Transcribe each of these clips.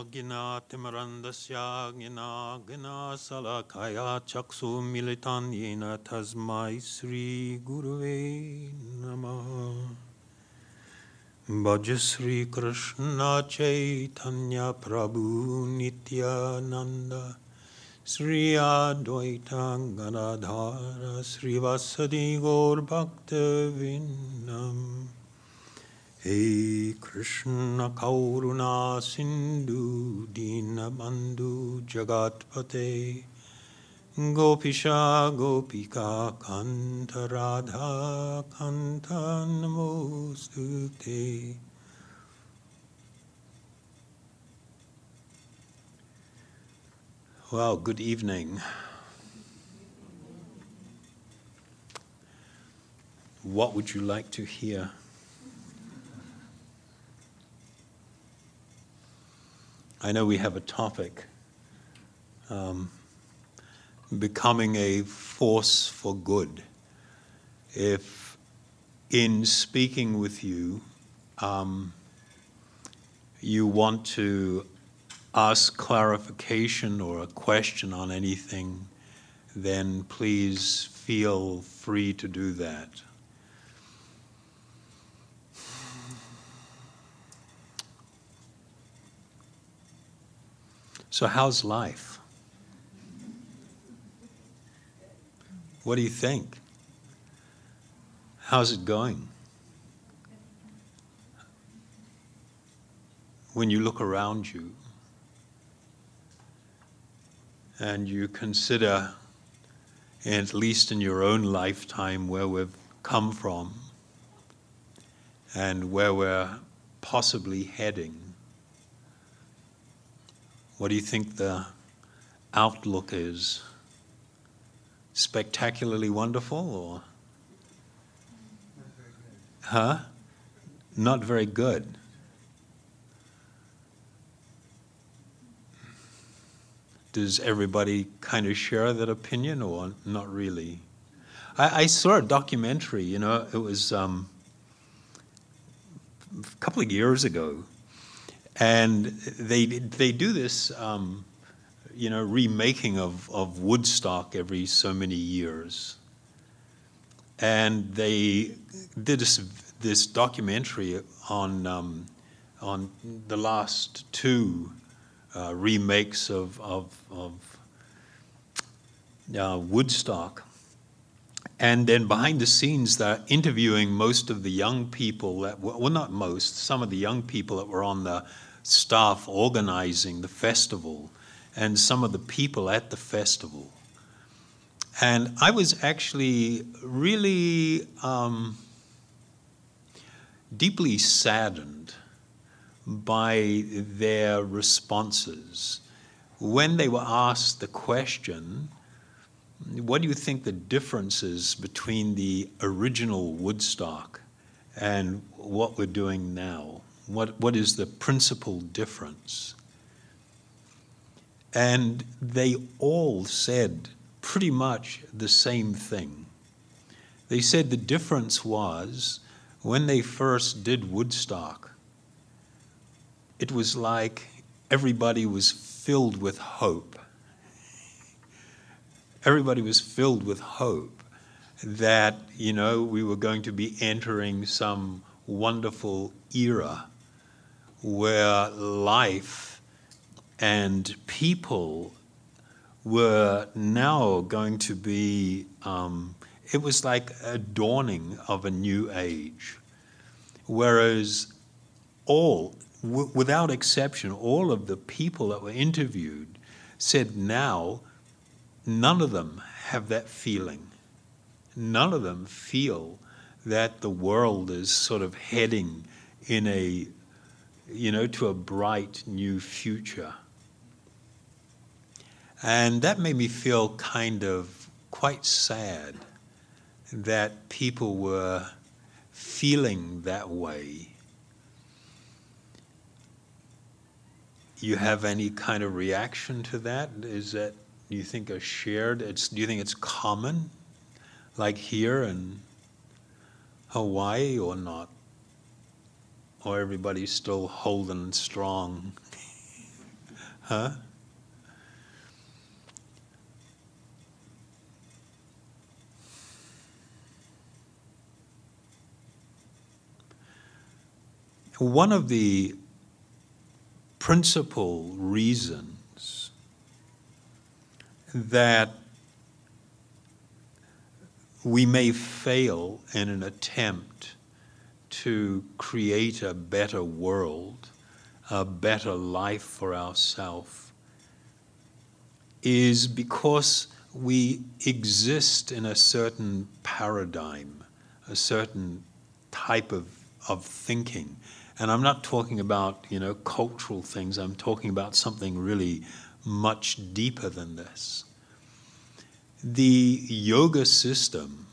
Gina Timarandasya Gina Gina Salakaya Chaksu Militan Yena Tasmai Sri Guruve Namah. Bhaja Sri Krishna Chaitanya Prabhu Nityananda Sri Advaita Ganadhara Sri Vasadi Gaur Bhakta Vindam. Hey Krishna Kauruna Sindhu Dinabandhu Jagatpate Gopisha Gopika Kanta Radha Kanta Namostute. Well, good evening. What would you like to hear? I know we have a topic, becoming a force for good. If in speaking with you, you want to ask clarification or a question on anything, then please feel free to do that. So how's life? What do you think? How's it going? When you look around you and you consider, at least in your own lifetime, where we've come from and where we're possibly heading, what do you think the outlook is? Spectacularly wonderful, or? Huh? Not very good. Does everybody kind of share that opinion, or not really? I saw a documentary, it was a couple of years ago, and they do this, remaking of Woodstock every so many years. And they did this documentary on the last two remakes of Woodstock. And then behind the scenes, they're interviewing most of the young people not most, some of the young people that were on the staff organizing the festival and some of the people at the festival. And I was actually really deeply saddened by their responses. When they were asked the question, what do you think the difference is between the original Woodstock and what we're doing now? What is the principal difference? And they all said pretty much the same thing. They said the difference was when they first did Woodstock, it was like everybody was filled with hope. Everybody was filled with hope that, we were going to be entering some wonderful era where life and people were now going to be, it was like a dawning of a new age. Whereas without exception, all of the people that were interviewed said now, none of them have that feeling. None of them feel that the world is sort of heading in to a bright new future. And that made me feel kind of quite sad that people were feeling that way. You have any kind of reaction to that? Is that, do you think, do you think it's common, like here in Hawaii, or not? Or everybody's still holding strong? Huh? One of the principal reasons that we may fail in an attempt to create a better world, a better life for ourselves, is because we exist in a certain paradigm, a certain type of thinking. And I'm not talking about, cultural things. I'm talking about something really much deeper than this. The yoga system,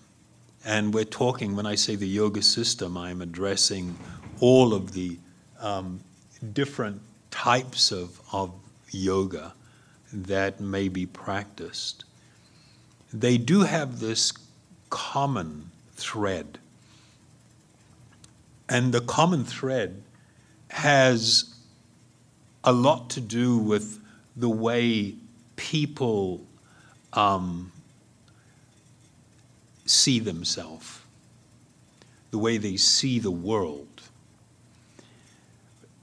and we're talking, when I say the yoga system, I'm addressing all of the different types of yoga that may be practiced. They do have this common thread. And the common thread has a lot to do with the way people see themselves, the way they see the world.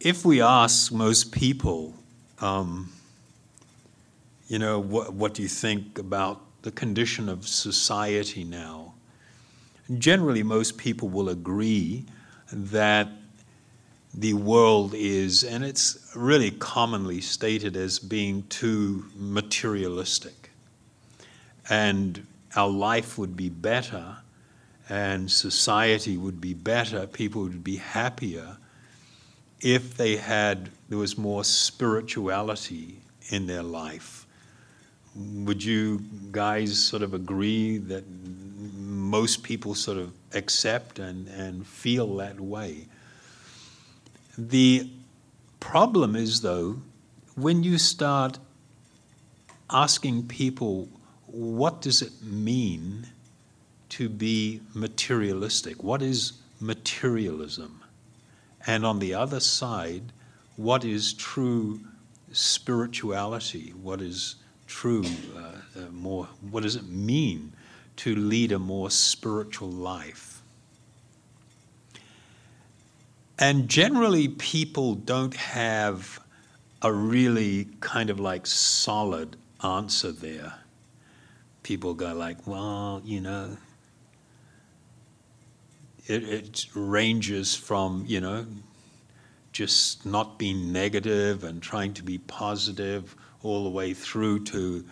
If we ask most people, what do you think about the condition of society now? Generally, most people will agree that the world is, and it's really commonly stated as being too materialistic. And our life would be better, and society would be better, people would be happier if there was more spirituality in their life. Would you guys sort of agree that most people sort of accept and feel that way? The problem is, though, when you start asking people, what does it mean to be materialistic? What is materialism? And on the other side, what is true spirituality? What is true, what does it mean to lead a more spiritual life? And generally, people don't have a really kind of like solid answer there. People go like, well, it ranges from, just not being negative and trying to be positive all the way through to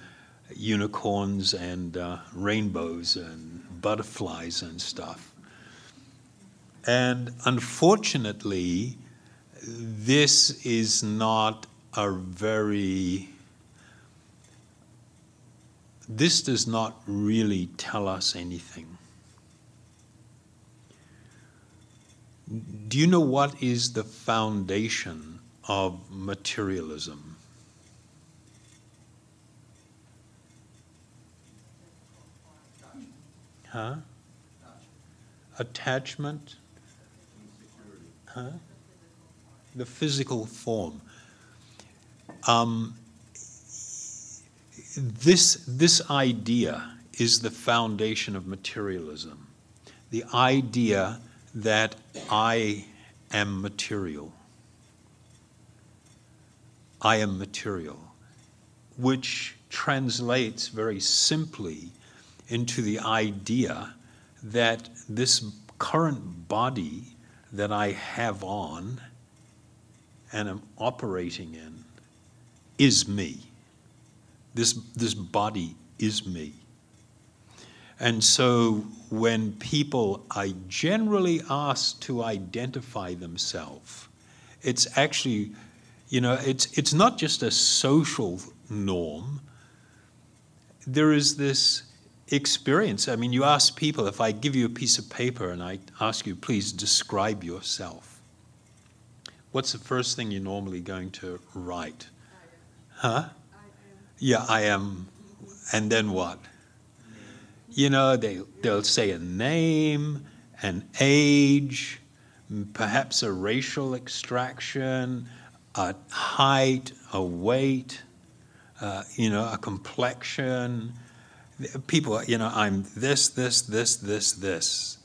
unicorns and rainbows and butterflies and stuff. And unfortunately, this is not this does not really tell us anything. Do you know what is the foundation of materialism? Huh? Attachment? Huh? The physical form. This idea is the foundation of materialism. The idea that I am material. I am material, which translates very simply into the idea that this current body that I have on and am operating in is me. This body is me. And so when people are generally asked to identify themselves, it's actually, it's not just a social norm. There is this experience. I mean, you ask people, if I give you a piece of paper and I ask you, please describe yourself, what's the first thing you're normally going to write? Huh? Yeah, I am. And then what? They'll say a name, an age, perhaps a racial extraction, a height, a weight, a complexion. People, I'm this.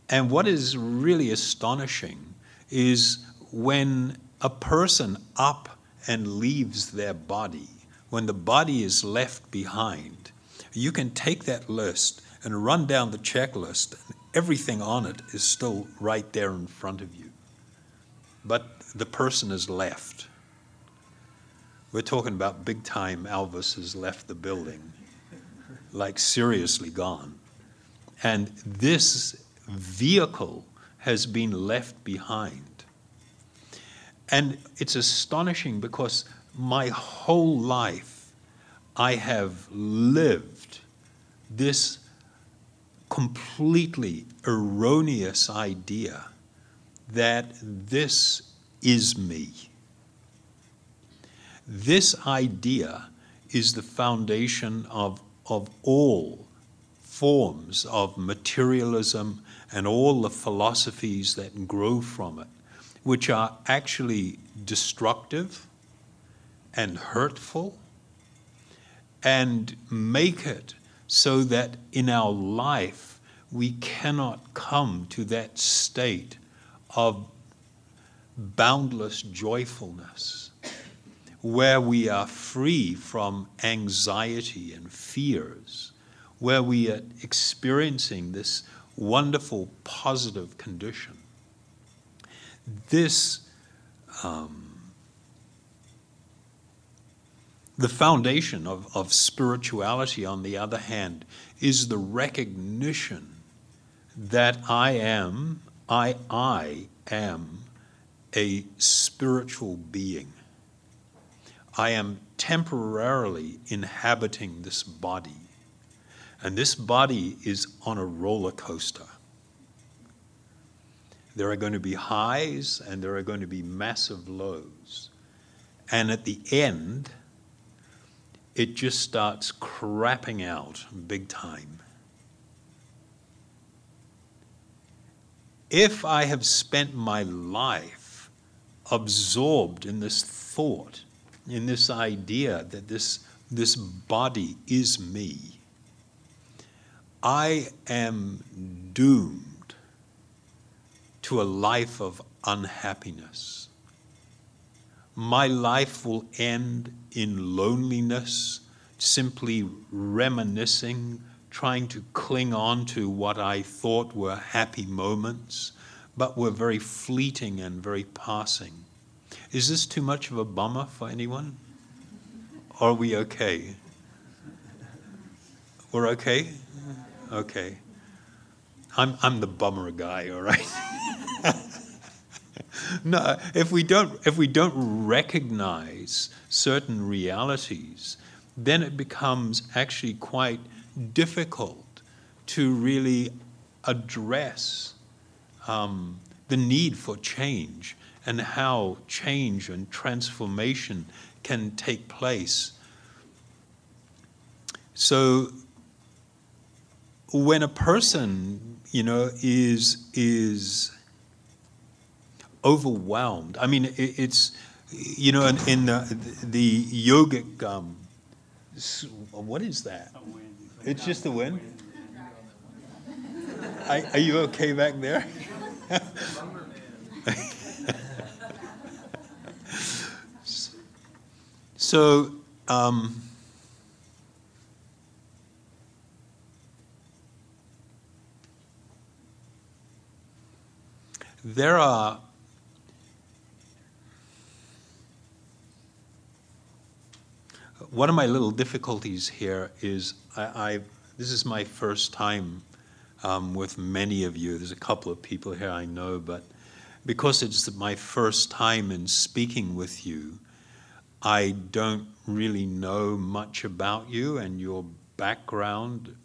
And what is really astonishing is when a person up and leaves their body, when the body is left behind, you can take that list and run down the checklist, and everything on it is still right there in front of you. But the person is left. We're talking about big time. Elvis has left the building, like seriously gone. And this vehicle has been left behind. And it's astonishing because my whole life I have lived this completely erroneous idea that this is me. This idea is the foundation of all forms of materialism and all the philosophies that grow from it, which are actually destructive and hurtful, and make it so that in our life we cannot come to that state of boundless joyfulness, where we are free from anxiety and fears, where we are experiencing this wonderful positive condition. This, the foundation of spirituality, on the other hand, is the recognition that I am a spiritual being. I am temporarily inhabiting this body, and this body is on a roller coaster. There are going to be highs and there are going to be massive lows. And at the end, it just starts crapping out big time. If I have spent my life absorbed in this thought, in this idea that this body is me, I am doomed to a life of unhappiness. My life will end in loneliness, simply reminiscing, trying to cling on to what I thought were happy moments, but were very fleeting and very passing. Is this too much of a bummer for anyone? Or are we okay? We're okay? Okay. I'm the bummer guy, all right? No, if we don't recognize certain realities, then it becomes actually quite difficult to really address the need for change and how change and transformation can take place. So when a person, is overwhelmed, I mean, it's, in the yogic, what is that? It's just the wind? Are you okay back there? So, there are one of my little difficulties here is this is my first time with many of you. There's a couple of people here I know, but because it's my first time in speaking with you, I don't really know much about you and your background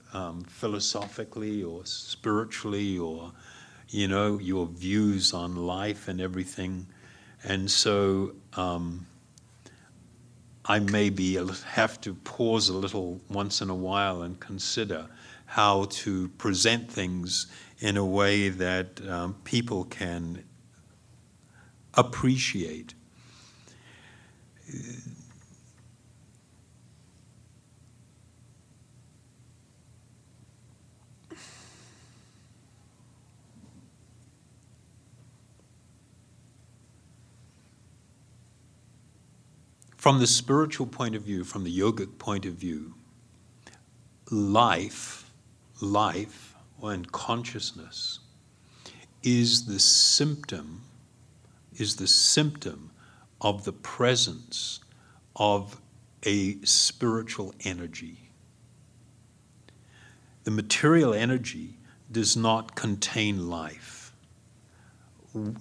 philosophically or spiritually, or your views on life and everything. And so I maybe have to pause a little once in a while and consider how to present things in a way that people can appreciate From the spiritual point of view, from the yogic point of view, life and consciousness is the symptom of the presence of a spiritual energy. The material energy does not contain life.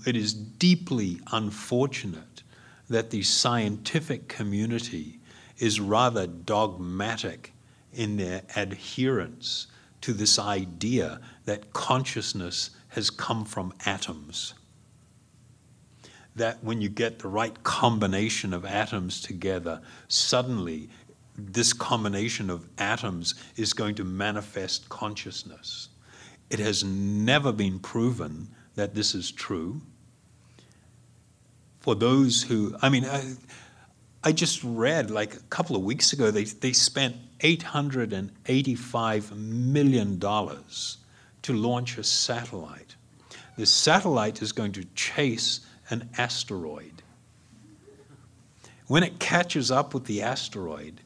It is deeply unfortunate that the scientific community is rather dogmatic in their adherence to this idea that consciousness has come from atoms. That when you get the right combination of atoms together, suddenly this combination of atoms is going to manifest consciousness. It has never been proven that this is true. For those who, I just read like a couple of weeks ago, they spent $885 million to launch a satellite. The satellite is going to chase an asteroid. When it catches up with the asteroid,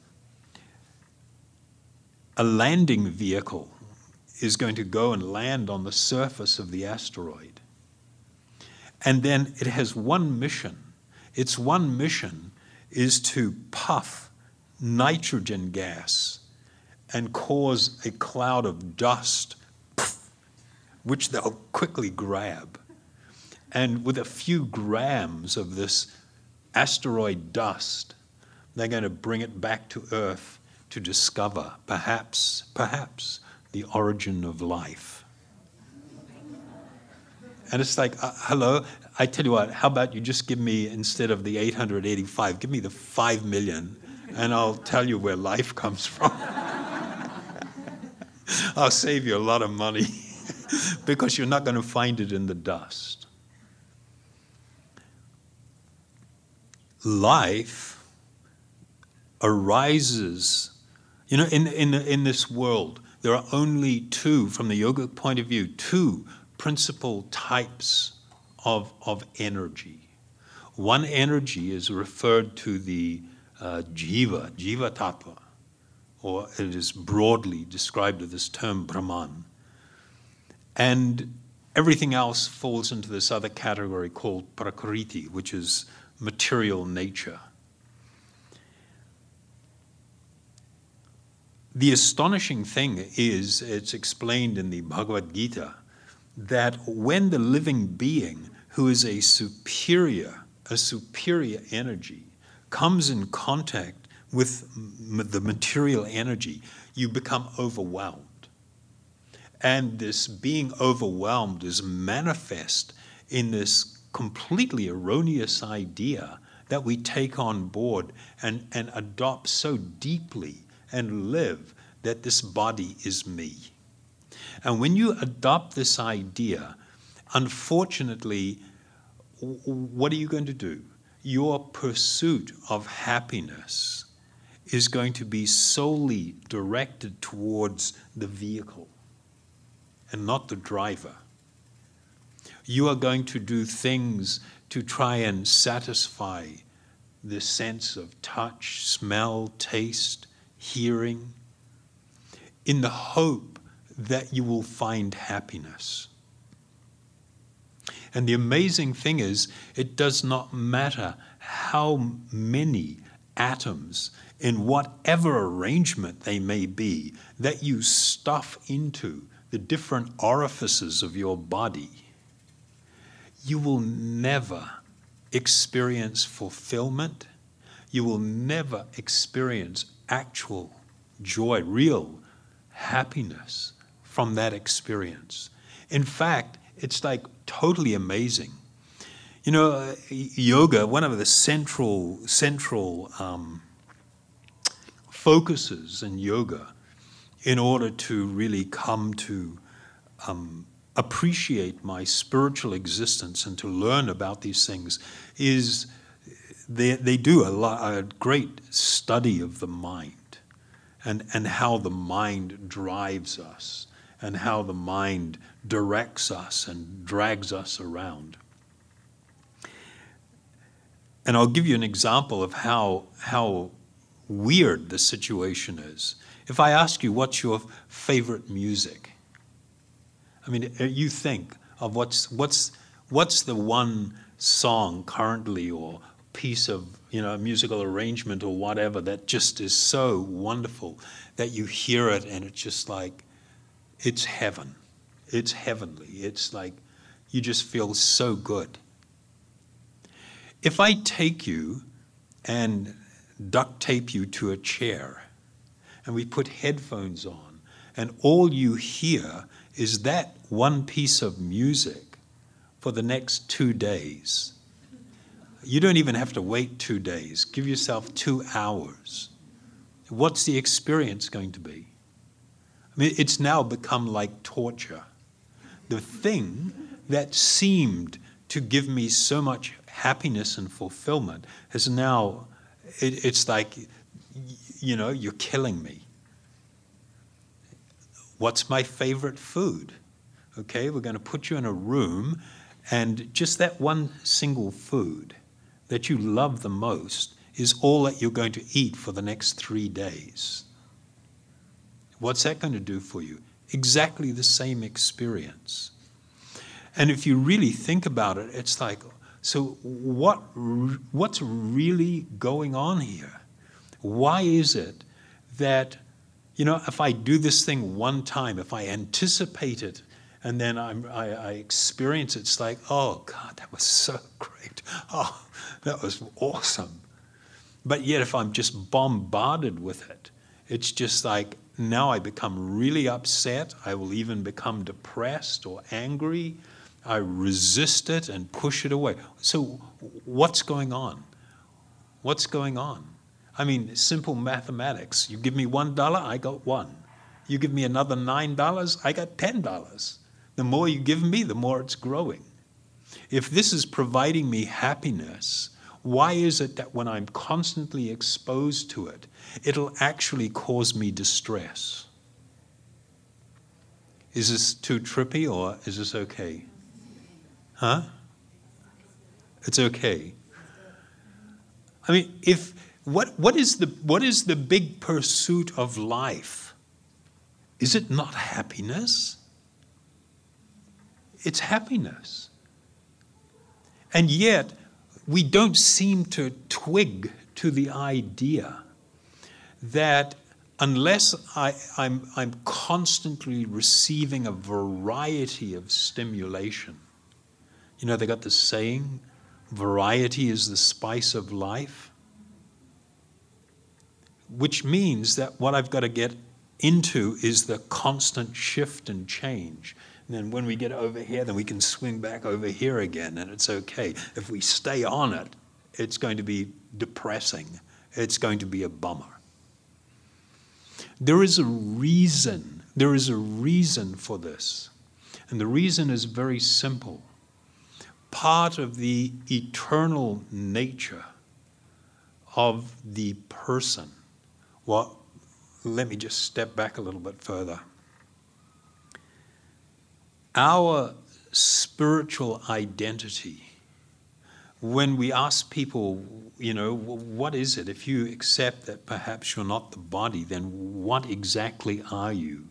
a landing vehicle is going to go and land on the surface of the asteroid. And then it has one mission. Its one mission is to puff nitrogen gas and cause a cloud of dust, which they'll quickly grab. And with a few grams of this asteroid dust, they're going to bring it back to Earth to discover, perhaps, the origin of life. And it's like, hello, I tell you what, how about you just give me, instead of the 885, give me the 5 million, and I'll tell you where life comes from. I'll save you a lot of money, because you're not going to find it in the dust. Life arises, in this world, there are only two, from the yogic point of view, two principal types of energy. One energy is referred to the jiva tattva, or it is broadly described with this term Brahman. And everything else falls into this other category called prakriti, which is material nature. The astonishing thing is, it's explained in the Bhagavad Gita, that when the living being, who is a superior energy, comes in contact with the material energy, you become overwhelmed. And this being overwhelmed is manifest in this completely erroneous idea that we take on board and adopt so deeply and live, that this body is me. And when you adopt this idea, unfortunately, what are you going to do? Your pursuit of happiness is going to be solely directed towards the vehicle and not the driver. You are going to do things to try and satisfy the sense of touch, smell, taste, hearing, in the hope that you will find happiness. And the amazing thing is, it does not matter how many atoms, in whatever arrangement they may be, that you stuff into the different orifices of your body, you will never experience fulfillment. You will never experience actual joy, real happiness from that experience. In fact, it's like totally amazing. Yoga, one of the central focuses in yoga, in order to really come to appreciate my spiritual existence and to learn about these things, is they do a great study of the mind and how the mind drives us and how the mind directs us and drags us around. And I'll give you an example of how weird the situation is. If I ask you what's your favorite music, I mean, you think of what's the one song currently or piece of musical arrangement or whatever that just is so wonderful that you hear it and it's just like it's heaven, it's heavenly, it's like you just feel so good. If I take you and duct tape you to a chair and we put headphones on and all you hear is that one piece of music for the next 2 days, you don't even have to wait 2 days. Give yourself 2 hours. What's the experience going to be? I mean, it's now become like torture. The thing that seemed to give me so much happiness and fulfillment has now, it's like, you're killing me. What's my favorite food? Okay, we're going to put you in a room and just that one single food that you love the most is all that you're going to eat for the next 3 days. What's that going to do for you? Exactly the same experience. And if you really think about it, it's like, so what's really going on here? Why is it that, if I do this thing one time, if I anticipate it, and then I experience it, it's like, oh God, that was so great. Oh, that was awesome. But yet if I'm just bombarded with it, it's just like, now I become really upset. I will even become depressed or angry. I resist it and push it away. So what's going on? What's going on? I mean, simple mathematics. You give me $1, I got 1. You give me another $9, I got $10. The more you give me, the more it's growing. If this is providing me happiness, why is it that when I'm constantly exposed to it, it'll actually cause me distress? Is this too trippy or is this okay? Huh? It's okay. I mean, what is the big pursuit of life? Is it not happiness? It's happiness. And yet, we don't seem to twig to the idea that unless I'm constantly receiving a variety of stimulation, they got this saying, variety is the spice of life, which means that what I've got to get into is the constant shift and change. And then when we get over here, then we can swing back over here again, and it's okay. If we stay on it, it's going to be depressing. It's going to be a bummer. There is a reason. There is a reason for this. And the reason is very simple. Part of the eternal nature of the person. Well, let me just step back a little bit further. Our spiritual identity, when we ask people, what is it? If you accept that perhaps you're not the body, then what exactly are you?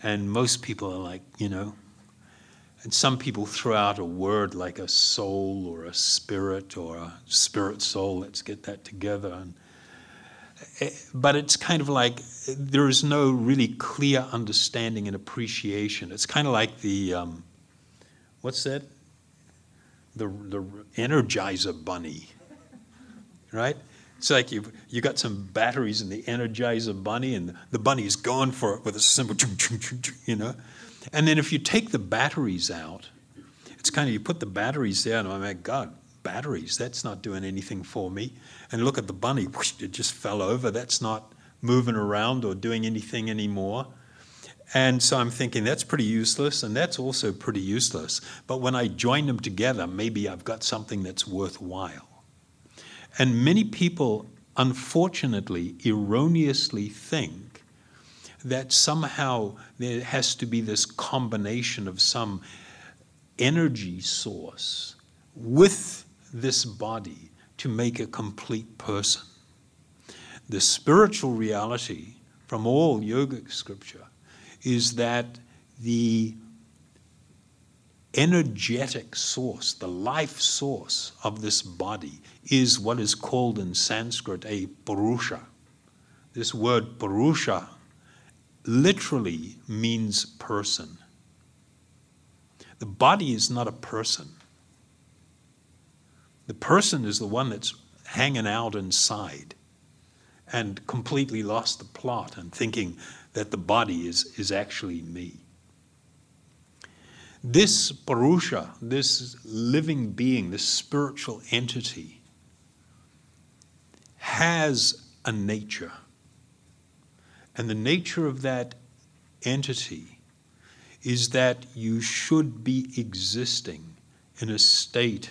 And most people are like, and some people throw out a word like a soul or a spirit soul, let's get that together. But it's kind of like there is no really clear understanding and appreciation. It's kind of like the, what's that? The Energizer bunny, right? It's like you got some batteries in the Energizer bunny and the bunny's going for it with a simple, And then if you take the batteries out, it's kind of, you put the batteries there and I'm like, God, batteries, that's not doing anything for me. And look at the bunny, whoosh, it just fell over. That's not moving around or doing anything anymore. And so I'm thinking that's pretty useless and that's also pretty useless. But when I join them together, maybe I've got something that's worthwhile. And many people, unfortunately, erroneously think that somehow there has to be this combination of some energy source with this body to make a complete person. The spiritual reality from all yogic scripture is that the energetic source, the life source of this body is what is called in Sanskrit a Purusha. This word Purusha literally means person. The body is not a person. The person is the one that's hanging out inside and completely lost the plot and thinking that the body is actually me. This Purusha, this living being, this spiritual entity, has a nature. And the nature of that entity is that you should be existing in a state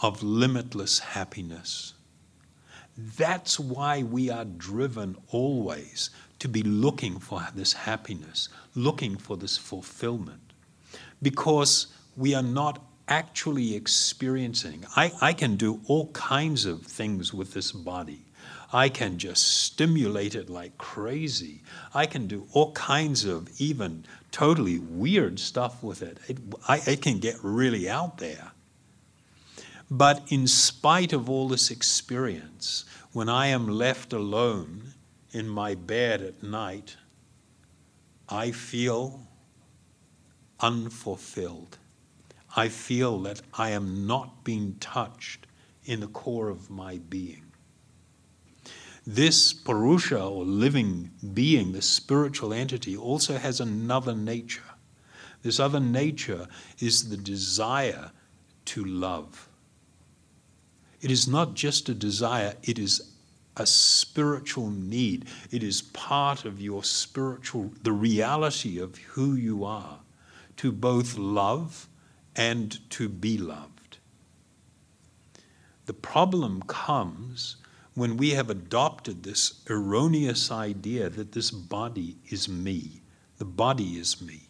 of limitless happiness. That's why we are driven always to be looking for this happiness, looking for this fulfillment, because we are not actually experiencing. I can do all kinds of things with this body. I can just stimulate it like crazy. I can do all kinds of even totally weird stuff with it. It can get really out there. But in spite of all this experience, when I am left alone in my bed at night, I feel unfulfilled. I feel that I am not being touched in the core of my being. This Purusha, or living being, the spiritual entity, also has another nature. This other nature is the desire to love. It is not just a desire, it is a spiritual need. It is part of your spiritual, the reality of who you are, to both love and to be loved. The problem comes when we have adopted this erroneous idea that this body is me. The body is me.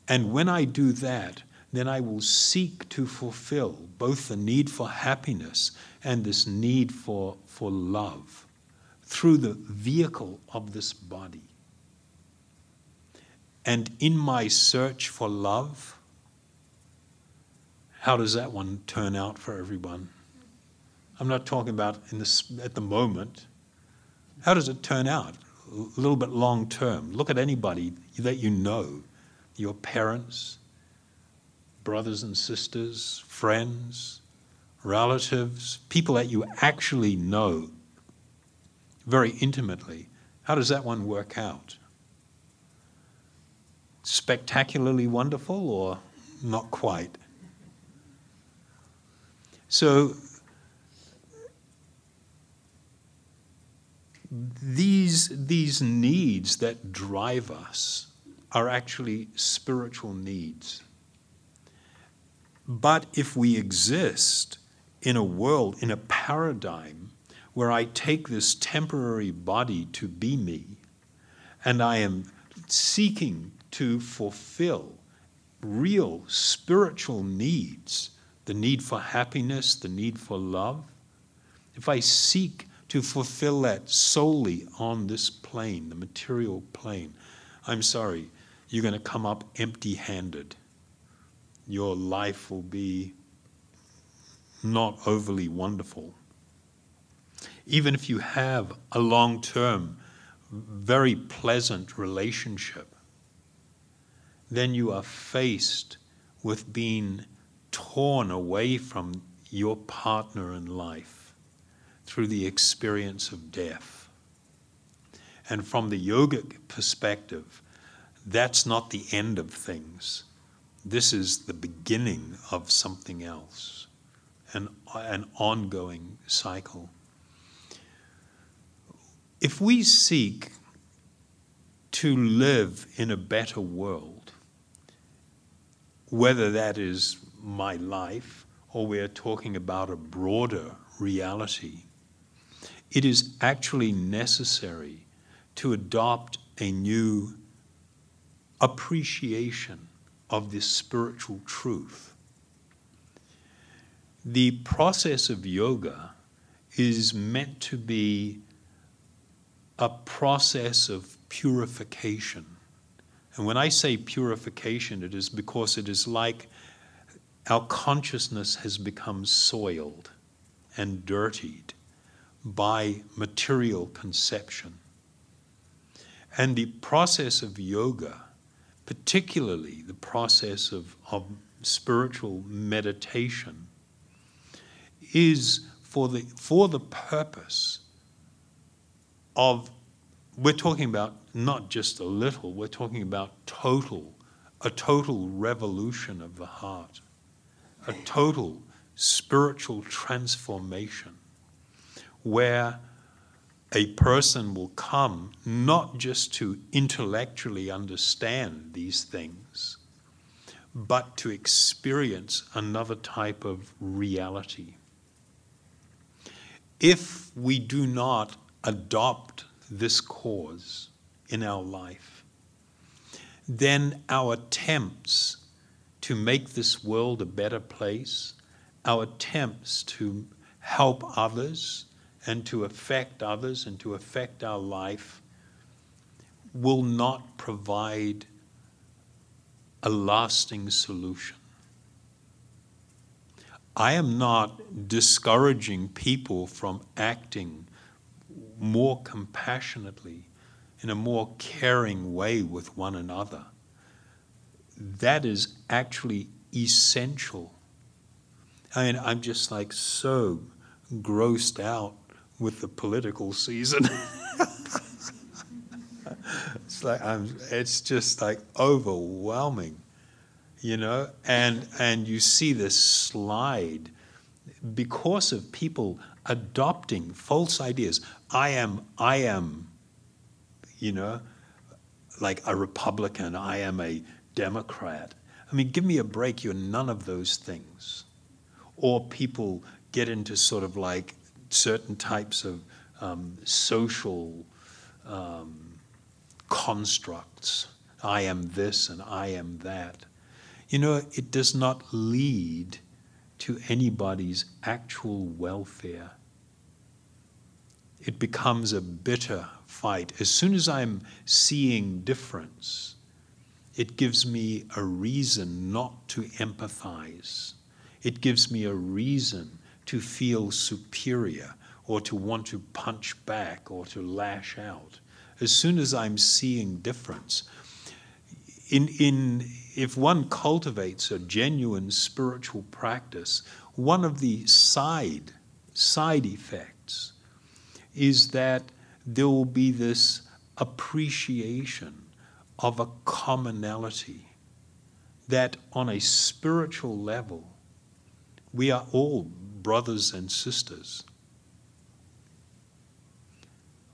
And when I do that, then I will seek to fulfill both the need for happiness and this need for love through the vehicle of this body. And in my search for love, how does that one turn out for everyone? I'm not talking about at the moment. How does it turn out? A little bit long term. Look at anybody that you know, your parents, brothers and sisters, friends, relatives, people that you actually know very intimately. How does that one work out? Spectacularly wonderful or not quite? So these needs that drive us are actually spiritual needs. But if we exist in a world, in a paradigm, where I take this temporary body to be me, and I am seeking to fulfill real spiritual needs, the need for happiness, the need for love, if I seek to fulfill that solely on this plane, the material plane, I'm sorry, you're going to come up empty-handed. Your life will be not overly wonderful. Even if you have a long-term, very pleasant relationship, then you are faced with being torn away from your partner in life through the experience of death. And from the yogic perspective, that's not the end of things. This is the beginning of something else, an ongoing cycle. If we seek to live in a better world, whether that is my life or we're talking about a broader reality, it is actually necessary to adopt a new appreciation of this spiritual truth. The process of yoga is meant to be a process of purification. And when I say purification, it is because it is like our consciousness has become soiled and dirtied by material conception. And the process of yoga, particularly the process of spiritual meditation, is for the purpose of, we're talking about not just a little, we're talking about a total revolution of the heart, a total spiritual transformation, where a person will come not just to intellectually understand these things, but to experience another type of reality. If we do not adopt this cause in our life, then our attempts to make this world a better place, our attempts to help others and to affect others and to affect our life will not provide a lasting solution. I am not discouraging people from acting more compassionately, in a more caring way with one another. That is actually essential. I mean, I'm just like so grossed out with the political season. It's just like overwhelming, you know, and you see this slide because of people adopting false ideas. I am, you know, like a Republican, I am a Democrat. I mean, give me a break, you're none of those things. Or people get into sort of like certain types of social constructs. I am this and I am that. You know, it does not lead to anybody's actual welfare. It becomes a bitter fight. As soon as I'm seeing difference, it gives me a reason not to empathize. It gives me a reason to feel superior or to want to punch back or to lash out. As soon as I'm seeing difference, if one cultivates a genuine spiritual practice, one of the side effects is that there will be this appreciation of a commonality, that on a spiritual level, we are all brothers and sisters.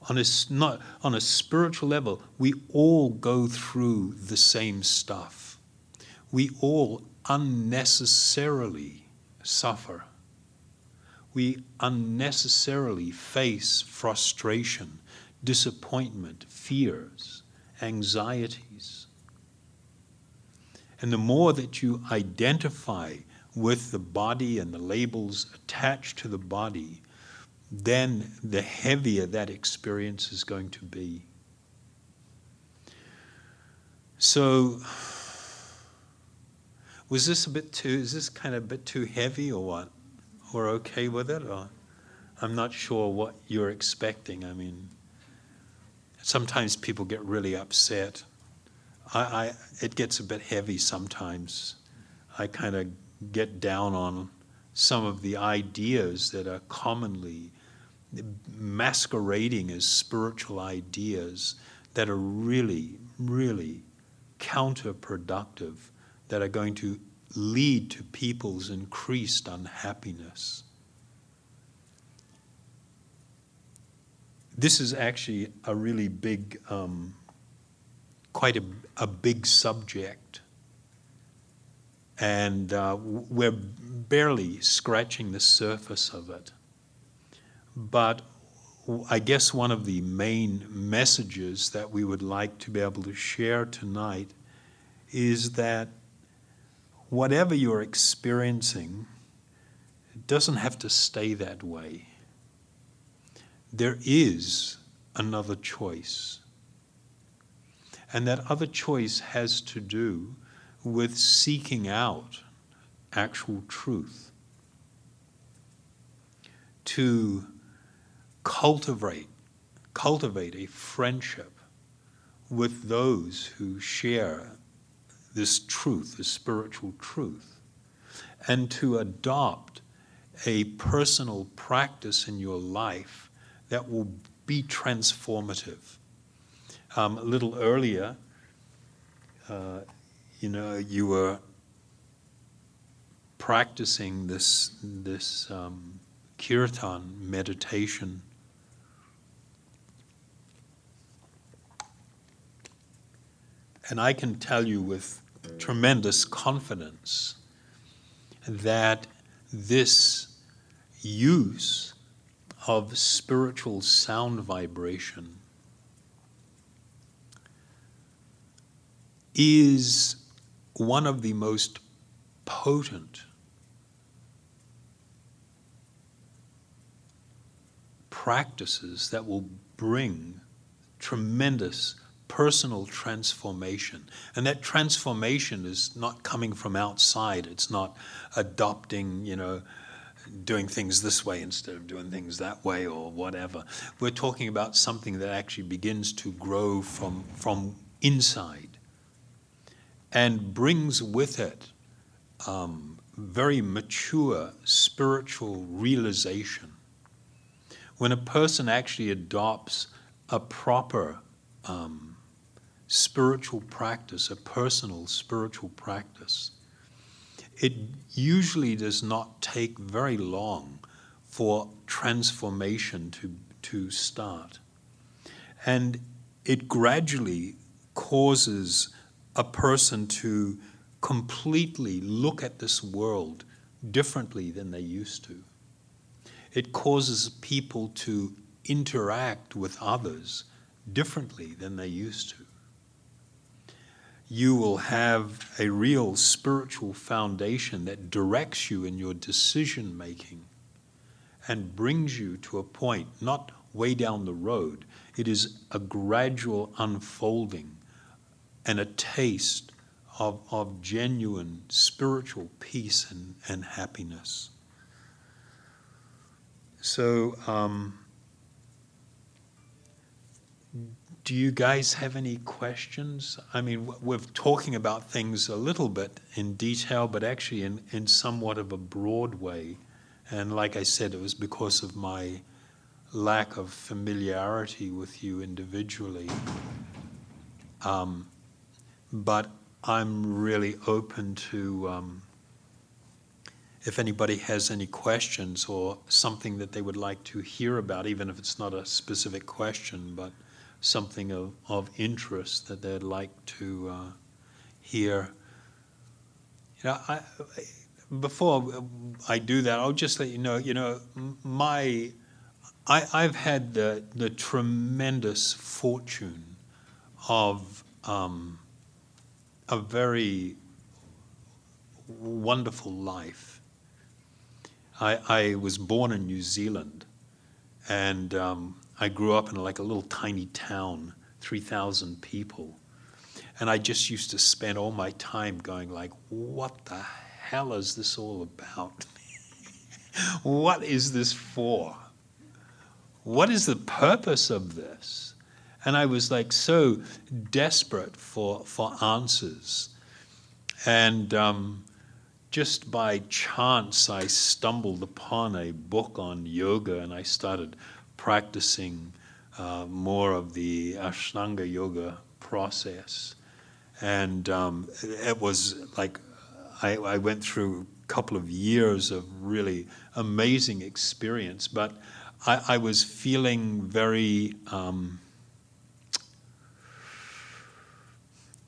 On a spiritual level, we all go through the same stuff. We all unnecessarily suffer. We unnecessarily face frustration, disappointment, fears, anxieties. And the more that you identify with the body and the labels attached to the body, then the heavier that experience is going to be. So, is this kind of a bit too heavy or what? Or okay with it? Or I'm not sure what you're expecting. I mean, sometimes people get really upset. It gets a bit heavy sometimes. I kind of get down on some of the ideas that are commonly masquerading as spiritual ideas that are really, really counterproductive, that are going to lead to people's increased unhappiness. This is actually a really big, quite a big subject. And we're barely scratching the surface of it. But I guess one of the main messages that we would like to be able to share tonight is that whatever you're experiencing, it doesn't have to stay that way. There is another choice. And that other choice has to do with seeking out actual truth, to cultivate a friendship with those who share this truth, this spiritual truth, and to adopt a personal practice in your life that will be transformative. A little earlier, you were practicing this kirtan meditation. And I can tell you with tremendous confidence that this use of spiritual sound vibration is one of the most potent practices that will bring tremendous personal transformation. And that transformation is not coming from outside. It's not adopting, doing things this way instead of doing things that way or whatever. We're talking about something that actually begins to grow from inside and brings with it very mature spiritual realization. When a person actually adopts a proper spiritual practice, a personal spiritual practice, it usually does not take very long for transformation to start. And it gradually causes a person to completely look at this world differently than they used to. It causes people to interact with others differently than they used to. You will have a real spiritual foundation that directs you in your decision making and brings you to a point, not way down the road. It is a gradual unfolding and a taste of genuine spiritual peace and happiness. So, do you guys have any questions? I mean, we're talking about things a little bit in detail, but actually in somewhat of a broad way. And like I said, it was because of my lack of familiarity with you individually. But I'm really open to, if anybody has any questions or something that they would like to hear about, even if it's not a specific question, but something of interest that they'd like to hear. Before I do that, I'll just let you know, I've had the tremendous fortune of a very wonderful life. I was born in New Zealand, and I grew up in like a little tiny town, 3,000 people. And I just used to spend all my time going like, what the hell is this all about? What is this for? What is the purpose of this? And I was like so desperate for answers. And just by chance, I stumbled upon a book on yoga, and I started practicing more of the Ashtanga yoga process. And it was like I went through a couple of years of really amazing experience, but I was feeling very,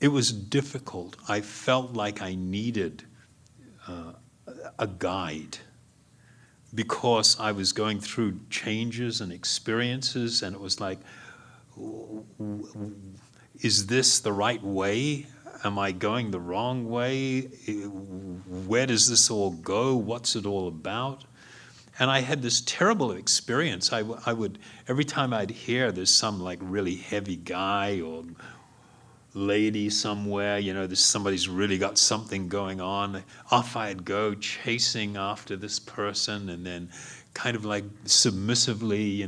it was difficult. I felt like I needed a guide, because I was going through changes and experiences, and it was like, is this the right way? Am I going the wrong way? Where does this all go? What's it all about? And I had this terrible experience. I would, every time I'd hear there's some like really heavy guy or lady somewhere, somebody's really got something going on, off I'd go chasing after this person, and then kind of like submissively,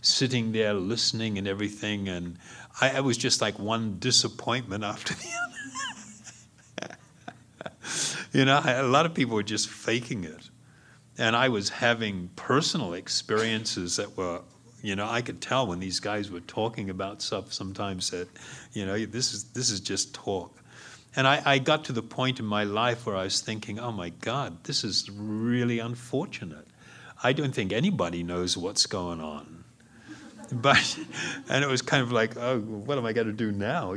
sitting there listening and everything. And I was just like one disappointment after the other. A lot of people were just faking it. And I was having personal experiences that were, I could tell when these guys were talking about stuff sometimes that, this is just talk. And I got to the point in my life where I was thinking, oh my God, this is really unfortunate. I don't think anybody knows what's going on. And it was kind of like, oh, what am I going to do now,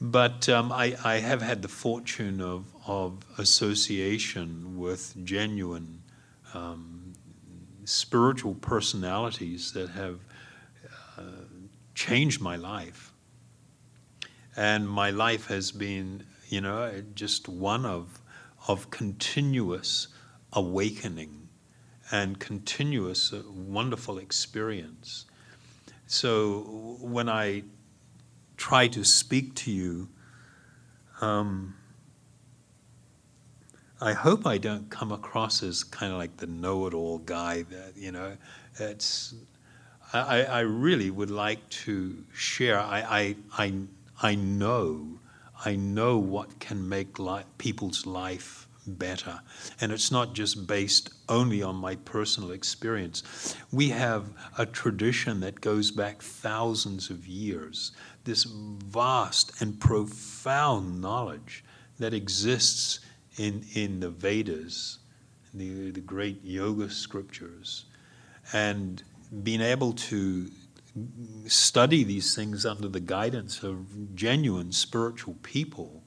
But I have had the fortune of association with genuine spiritual personalities that have changed my life. And my life has been, just one of continuous awakening and continuous wonderful experience. So when I try to speak to you, I hope I don't come across as kind of like the know-it-all guy that, I really would like to share. I know what can make people's life better. And it's not just based only on my personal experience. We have a tradition that goes back thousands of years, this vast and profound knowledge that exists in the Vedas, the great yoga scriptures. And being able to study these things under the guidance of genuine spiritual people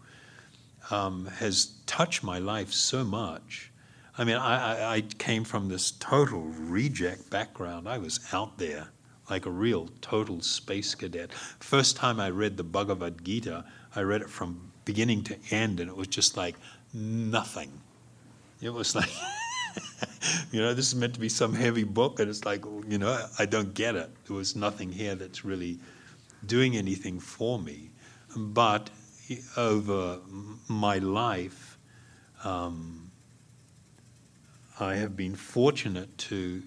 has touched my life so much. I mean, I came from this total reject background. I was out there like a real total space cadet. First time I read the Bhagavad Gita, I read it from beginning to end, and it was just like nothing. It was like, this is meant to be some heavy book, and it's like, I don't get it. There was nothing here that's really doing anything for me. But over my life, I have been fortunate to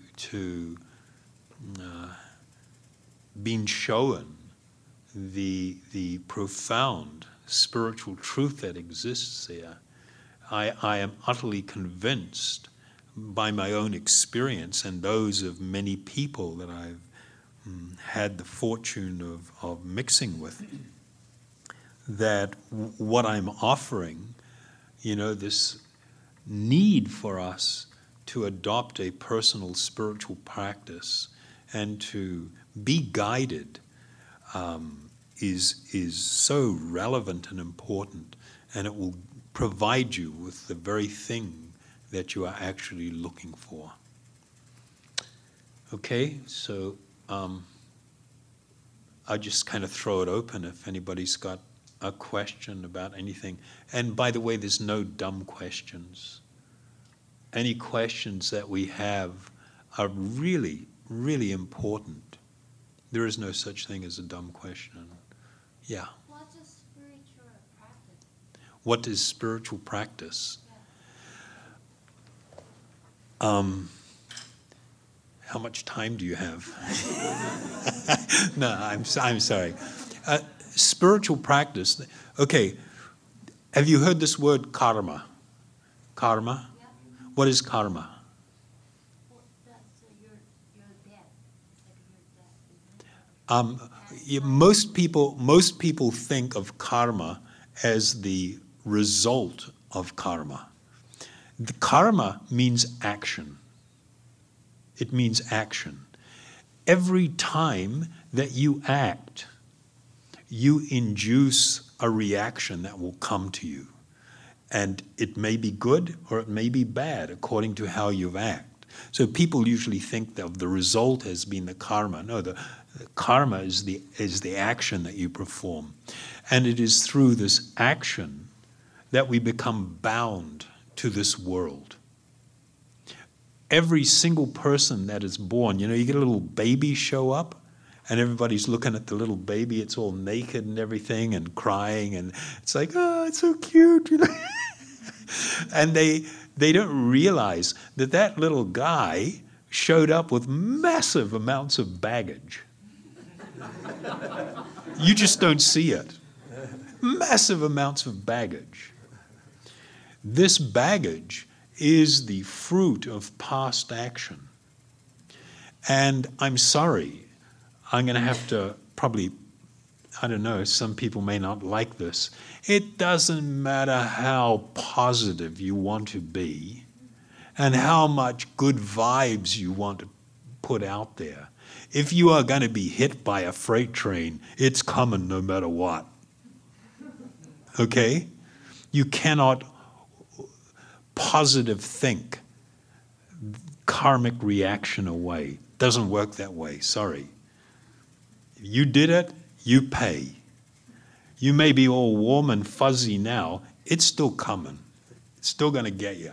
been shown the profound spiritual truth that exists there. I am utterly convinced by my own experience and those of many people that I've had the fortune of mixing with, that what I'm offering, this need for us to adopt a personal spiritual practice and to be guided is so relevant and important, and it will provide you with the very thing that you are actually looking for. Okay, so I'll just kind of throw it open if anybody's got a question about anything. And by the way, there's no dumb questions. Any questions that we have are really, really important. There is no such thing as a dumb question. Yeah. What's a spiritual practice? What is spiritual practice? Yeah. How much time do you have? No, I'm sorry. Spiritual practice. Okay. Have you heard this word karma? Karma? Yeah. What is karma? Well, that's your death. It's like your death. Most people think of karma as the result of karma. The karma means action. It means action. Every time that you act, you induce a reaction that will come to you. And it may be good or it may be bad according to how you act. So people usually think of the result as being the karma. No, the karma is the action that you perform. And it is through this action that we become bound to this world. Every single person that is born, you get a little baby show up, and everybody's looking at the little baby. It's all naked and everything and crying, and it's like, oh, it's so cute. And they don't realize that little guy showed up with massive amounts of baggage. You just don't see it. Massive amounts of baggage. This baggage is the fruit of past action. And I'm sorry, I'm going to have to probably, I don't know, some people may not like this. It doesn't matter how positive you want to be and how much good vibes you want to put out there. If you are going to be hit by a freight train, it's coming no matter what. Okay? You cannot positive think karmic reaction away. Doesn't work that way, sorry. You did it, you pay. You may be all warm and fuzzy now, it's still coming. It's still going to get you.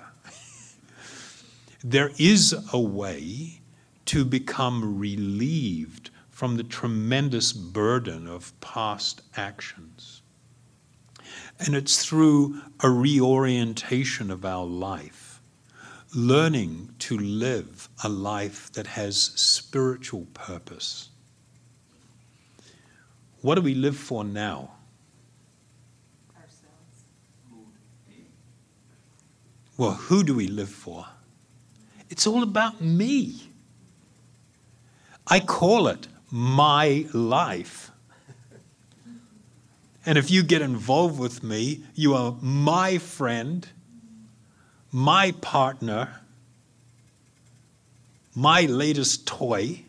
There is a way to become relieved from the tremendous burden of past actions. And it's through a reorientation of our life, learning to live a life that has spiritual purpose. What do we live for now? Ourselves. Well, who do we live for? It's all about me. I call it my life. And if you get involved with me, you are my friend, my partner, my latest toy,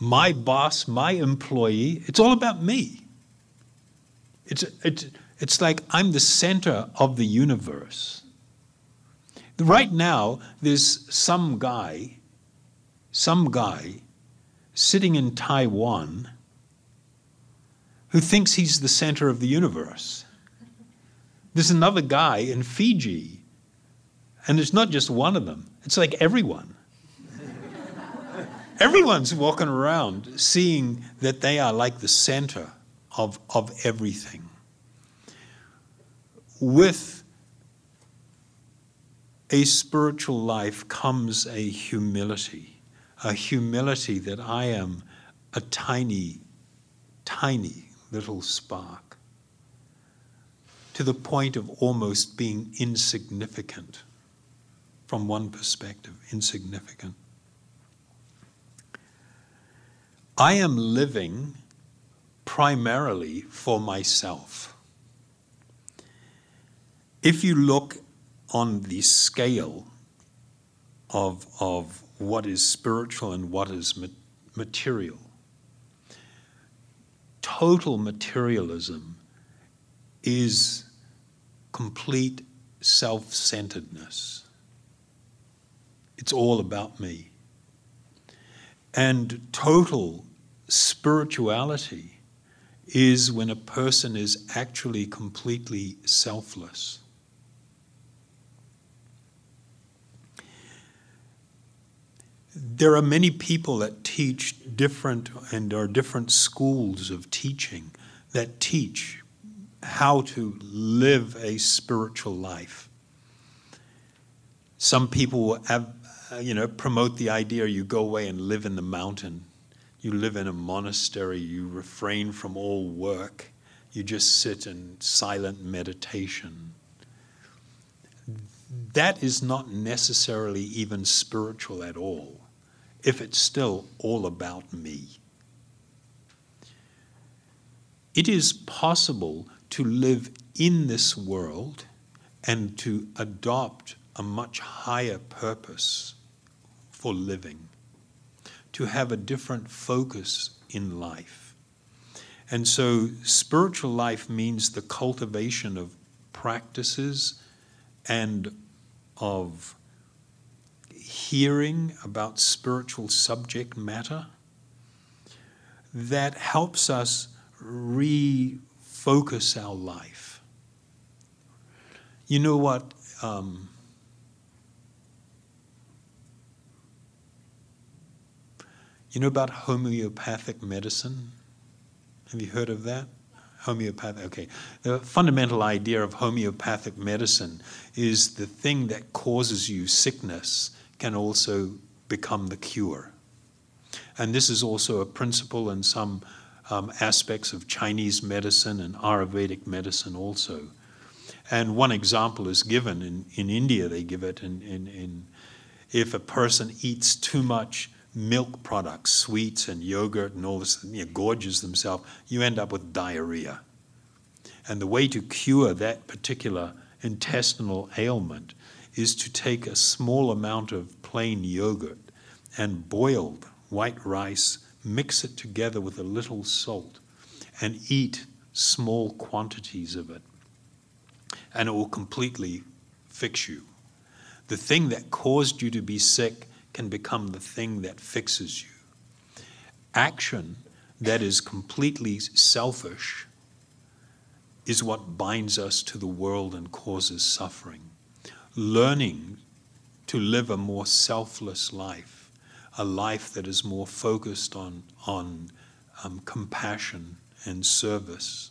my boss, my employee. It's all about me. It's like I'm the center of the universe. Right now, there's some guy sitting in Taiwan who thinks he's the center of the universe. There's another guy in Fiji, and it's not just one of them. It's like everyone. Everyone's walking around seeing that they are like the center of everything. With a spiritual life comes a humility that I am a tiny, tiny little spark, to the point of almost being insignificant, from one perspective, insignificant. I am living primarily for myself. If you look on the scale of what is spiritual and what is material, total materialism is complete self-centeredness. It's all about me. And total spirituality is when a person is actually completely selfless. There are many people that teach different, and there are different schools of teaching that teach how to live a spiritual life. Some people have, promote the idea you go away and live in the mountain. You live in a monastery, you refrain from all work, you just sit in silent meditation. That is not necessarily even spiritual at all, if it's still all about me. It is possible to live in this world and to adopt a much higher purpose for living, to have a different focus in life. And so spiritual life means the cultivation of practices and of hearing about spiritual subject matter that helps us refocus our life. You know what? You know about homeopathic medicine? Have you heard of that? Homeopathic, okay. The fundamental idea of homeopathic medicine is the thing that causes you sickness can also become the cure. And this is also a principle in some aspects of Chinese medicine and Ayurvedic medicine also. And one example is given in India, they give it in if a person eats too much milk products, sweets and yogurt and all this, gorges themselves, you end up with diarrhea. And the way to cure that particular intestinal ailment is to take a small amount of plain yogurt and boiled white rice, mix it together with a little salt, and eat small quantities of it. And it will completely fix you. The thing that caused you to be sick can become the thing that fixes you. Action that is completely selfish is what binds us to the world and causes suffering. Learning to live a more selfless life, a life that is more focused on compassion and service,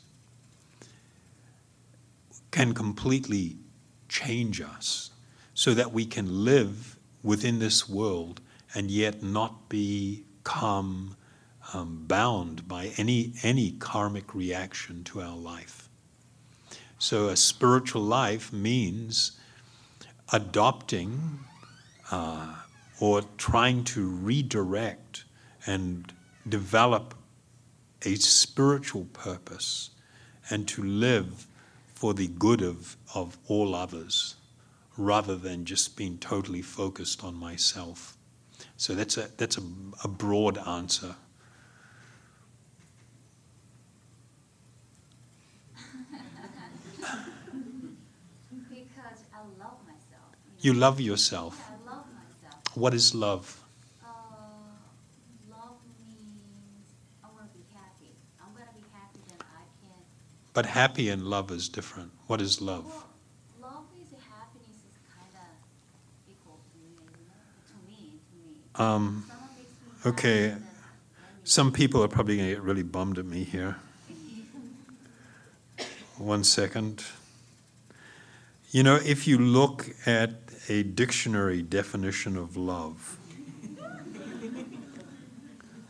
can completely change us so that we can live within this world and yet not become bound by any karmic reaction to our life. So a spiritual life means adopting or trying to redirect and develop a spiritual purpose and to live for the good of all others, rather than just being totally focused on myself. So that's a broad answer. Because I love myself. You love yourself. Yeah, I love myself. What is love? Love means I want to be happy. I'm going to be happy that I can. But happy and love is different. What is love? Well, love is happiness is kind of equal to me, to me. Someone makes me Okay. happy, then Some people are probably going to get really bummed at me here. 1 second. You know, if you look at a dictionary definition of love,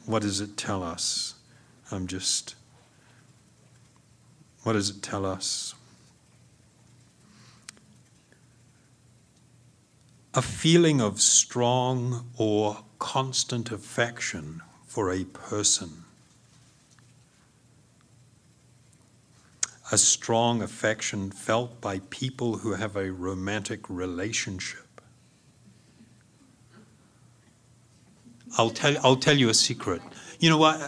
what does it tell us? What does it tell us? A feeling of strong or constant affection for a person. A strong affection felt by people who have a romantic relationship. I'll tell you a secret. You know what?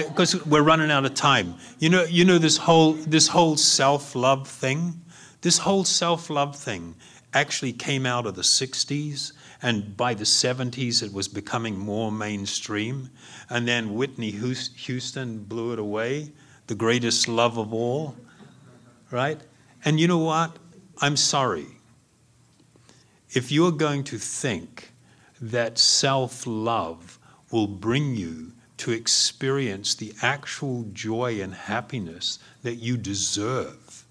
Because we're running out of time. You know this whole self-love thing. This whole self-love thing actually came out of the 60s, and by the 70s it was becoming more mainstream. And then Whitney Houston blew it away, the greatest love of all, right? And you know what? I'm sorry. If you're going to think that self-love will bring you to experience the actual joy and happiness that you deserve,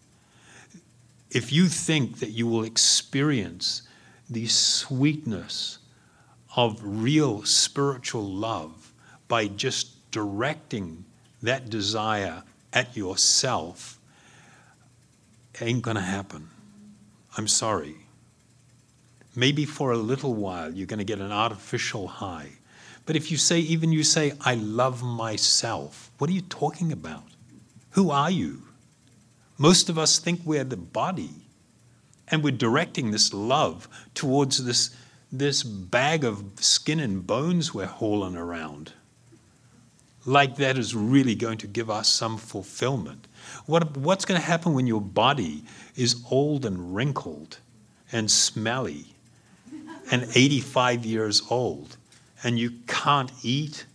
if you think that you will experience the sweetness of real spiritual love by just directing that desire at yourself, it ain't gonna happen. I'm sorry. Maybe for a little while you're gonna get an artificial high. But if you say, I love myself, what are you talking about? Who are you? Most of us think we're the body, and we're directing this love towards this bag of skin and bones we're hauling around. Like that is really going to give us some fulfillment. What's going to happen when your body is old and wrinkled and smelly and 85 years old, and you can't eat.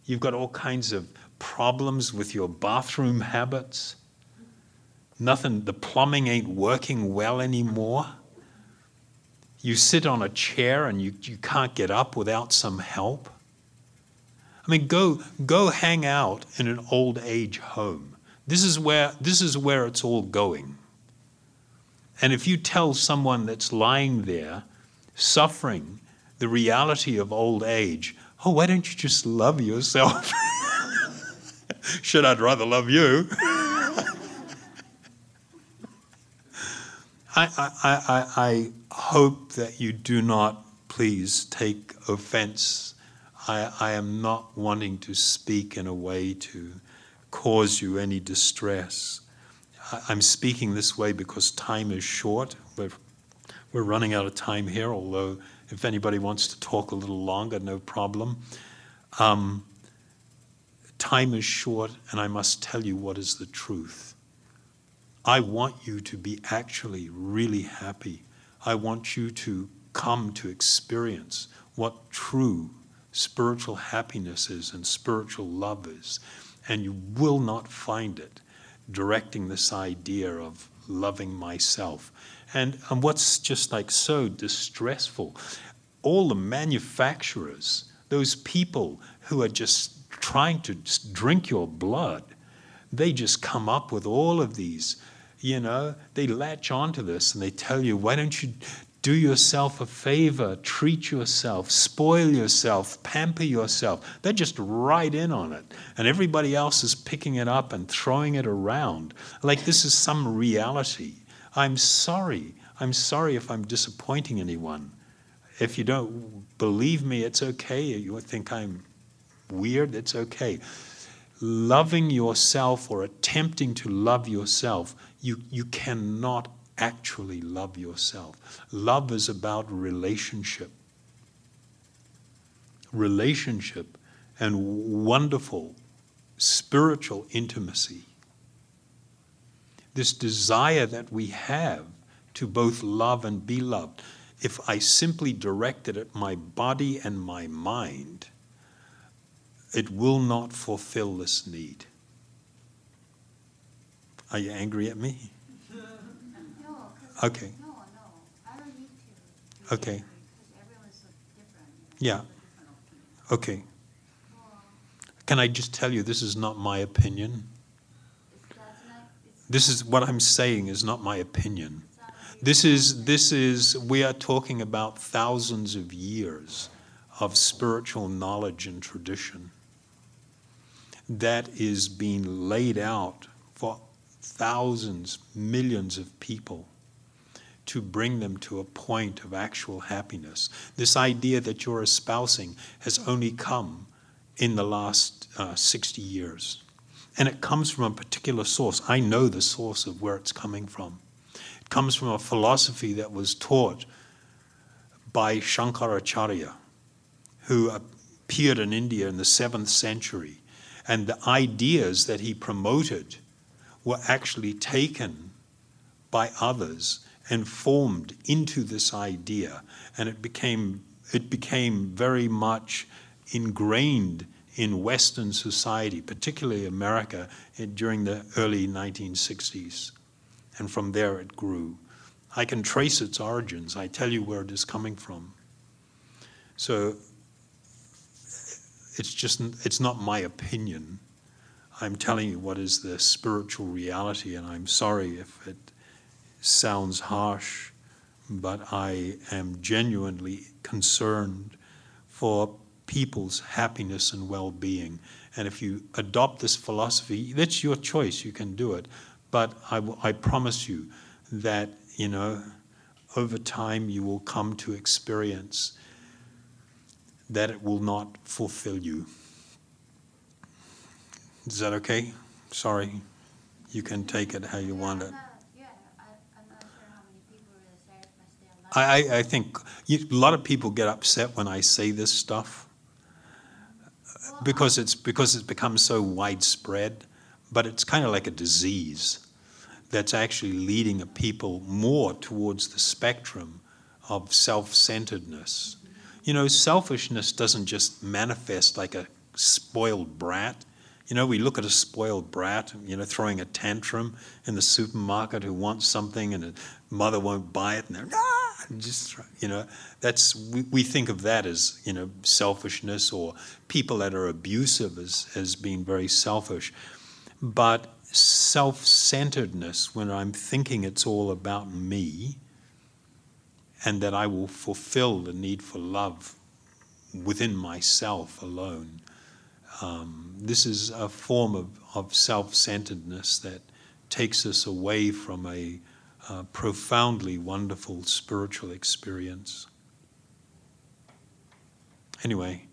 You've got all kinds of problems with your bathroom habits. Nothing, the plumbing ain't working well anymore. You sit on a chair and you can't get up without some help. I mean, go hang out in an old age home. This is where it's all going. And if you tell someone that's lying there, suffering the reality of old age, oh, why don't you just love yourself? Shit, I'd rather love you. I hope that you do not, please, take offense. I am not wanting to speak in a way to cause you any distress. I'm speaking this way because time is short. We're running out of time here, although if anybody wants to talk a little longer, no problem. Time is short, and I must tell you what is the truth. I want you to be actually really happy. I want you to come to experience what true spiritual happiness is and spiritual love is. And you will not find it directing this idea of loving myself. And what's just like so distressful, all the manufacturers, those people who are just trying to just drink your blood, they just come up with all of these, they latch onto this and they tell you, why don't you do yourself a favor, treat yourself, spoil yourself, pamper yourself. They're just right in on it. And everybody else is picking it up and throwing it around like this is some reality. I'm sorry. I'm sorry if I'm disappointing anyone. If you don't believe me, it's okay. You think I'm weird, it's okay. Loving yourself or attempting to love yourself, you cannot actually love yourself. Love is about relationship. Relationship and wonderful spiritual intimacy. This desire that we have to both love and be loved. If I simply direct it at my body and my mind, it will not fulfill this need. Are you angry at me? No, Okay. No, I don't need to. Okay. Because everyone's so different. Yeah. Okay. Can I just tell you, this is not my opinion. This is what I'm saying is not my opinion. This is, we are talking about thousands of years of spiritual knowledge and tradition that is being laid out for thousands, millions of people to bring them to a point of actual happiness. This idea that you're espousing has only come in the last 60 years. And it comes from a particular source. I know the source of where it's coming from. It comes from a philosophy that was taught by Shankaracharya, who appeared in India in the 7th century. And the ideas that he promoted were actually taken by others and formed into this idea. And it became very much ingrained in Western society, particularly America, during the early 1960s. And from there it grew. I can trace its origins. I tell you where it is coming from. So it's not my opinion. I'm telling you what is the spiritual reality, and I'm sorry if it sounds harsh, but I am genuinely concerned for people's happiness and well-being. And if you adopt this philosophy, that's your choice, you can do it. But I promise you that, over time you will come to experience that it will not fulfill you. Is that okay? Sorry. You can take it how you want it. I'm not sure how many people really sacrifice their life. I think a lot of people get upset when I say this stuff because it's become so widespread, but it's kind of like a disease that's actually leading people more towards the spectrum of self-centeredness. You know, selfishness doesn't just manifest like a spoiled brat. You know, we look at a spoiled brat, you know, throwing a tantrum in the supermarket who wants something and a mother won't buy it and they're, just, you know, we think of that as, you know, selfishness, or people that are abusive as being very selfish. But self-centeredness, when I'm thinking it's all about me and that I will fulfill the need for love within myself alone, this is a form of self-centeredness that takes us away from a profoundly wonderful spiritual experience. Anyway,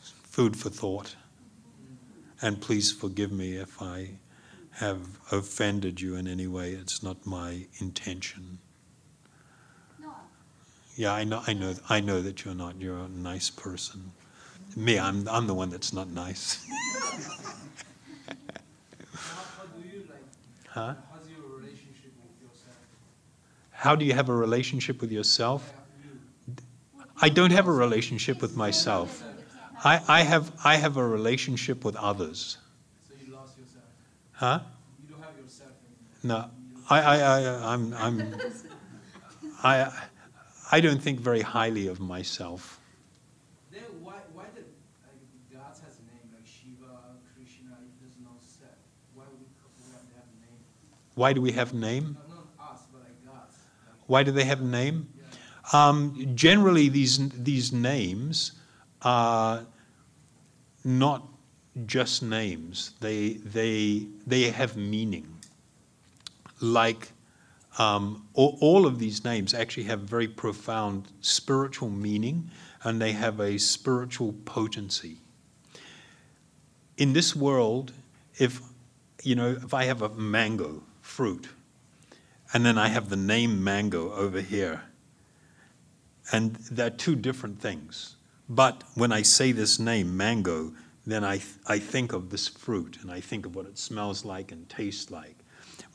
food for thought. And please forgive me if I have offended you in any way. It's not my intention. No. Yeah, I know that you're not. You're a nice person. Me, I'm the one that's not nice. How do you Huh? how's your relationship with yourself? How do you have a relationship with yourself? You. I don't have a relationship with myself. I have a relationship with others. So you lost yourself. Huh? You don't have yourself anymore. No, I don't think very highly of myself. Then why did God has a name like Shiva, Krishna? If there's no self, why we have to have a name? Why do we have a name? Not us, but like God. Why do they have a name? Yeah. Generally, these names are not just names. They have meaning. Like all of these names actually have very profound spiritual meaning, and they have a spiritual potency. In this world, if I have a mango fruit, and then I have the name mango over here, and they're two different things. But when I say this name, mango, then I think of this fruit, and I think of what it smells like and tastes like.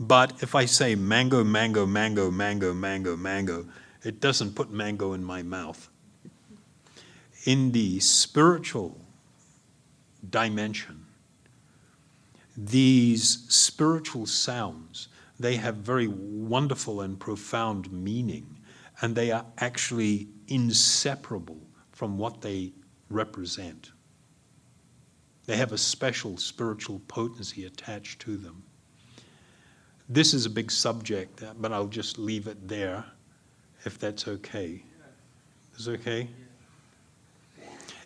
But if I say mango, mango, mango, mango, mango, mango, it doesn't put mango in my mouth. In the spiritual dimension, these spiritual sounds, they have very wonderful and profound meaning, and they are actually inseparable from what they represent. They have a special spiritual potency attached to them. This is a big subject, but I'll just leave it there, if that's okay. Is it okay?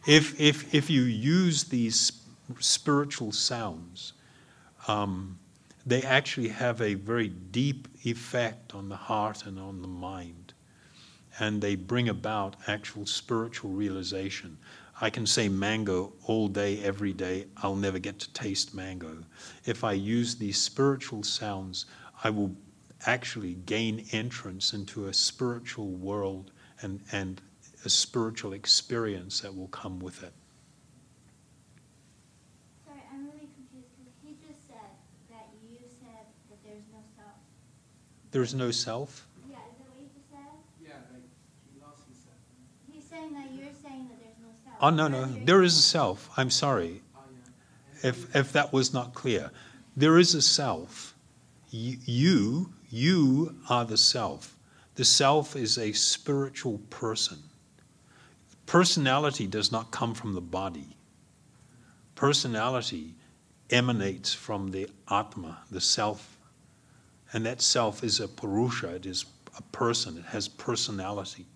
If you use these spiritual sounds, they actually have a very deep effect on the heart and on the mind. And they bring about actual spiritual realization. I can say mango all day, every day. I'll never get to taste mango. If I use these spiritual sounds, I will actually gain entrance into a spiritual world and a spiritual experience that will come with it. Sorry, I'm really confused because he just said that you said that there's no self. There's no self? Yeah, is that what you just said? Yeah, like he lost himself. He's saying that you're saying that there's no self. Oh, no, Earlier there you is a said- self. I'm sorry Oh yeah. if that was not clear. There is a self. You are the self. The self is a spiritual person. Personality does not come from the body. Personality emanates from the Atma, the self. And that self is a Purusha, it is a person, it has personality.